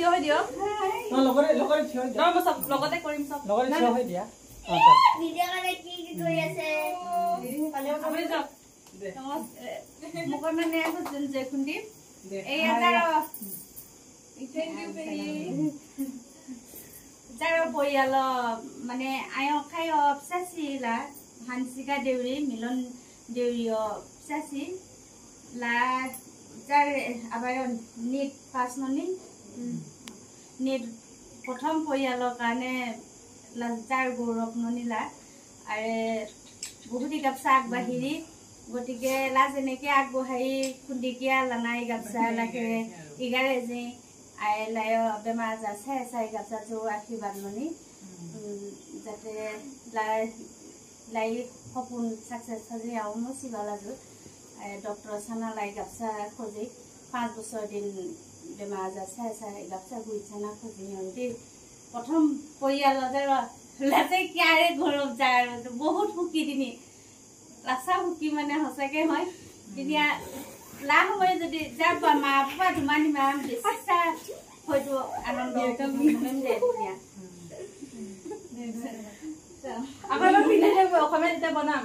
থিয় হৈ দিয়ক লগৰে থিয় হৈ মই সব লগতে কৰিম সব লগৰে থিয় হৈ দিয়া ভিডিও মানে কি কৰি আছে আপুনি যাওক মুকৰ মানে এখন যে খুন্দি এই এটা থ্যাংক ইউ পেৰি যাৰ পৰিয়াল মানে আয়ো খাই অবসাসিলা হানসিকা দেউৰী মিলন দেউৰী অবসাসি লা যাৰ আবাৰ নিট পাস ননি নিট প্ৰথম পৰিয়ালৰ কাৰণে যাৰ গৌৰৱ ননিলা আৰু বহুতি গাপছা আগবাঢ়ি গতিকে লাজ এনেকে আগবঢ়াই খুন্দিকিয়া লানাই গাপছা লাগে ইগাৰে যে আই লায় বেমাৰ আজাৰ চাই গাপছা জো আশীৰ্বাদ ননি যাতে লাই সপোন সাকসেস হজে আও মই শিবালাজু ডক্টৰ সানা লাই গাপছা খোঁজে 5 বছৰ দিন বেমাৰ আজাৰ চাই গাপছা গুইছানা খোঁজে আৰু প্ৰথম পৰিয়ালৰ লাজে কিয়াৰে গৌৰৱ যায় আৰু বহুত সুখী দিনি লাচা সুখী মানে সঁচাকে হয় তেতিয়া লা সময় যদি যাব মা বাবা ধুমানি মা বেছিছা হয়তো আনন্দ মেমলে দিয়া আমাৰ বিনা অসমীয়া যেতিয়া বনাম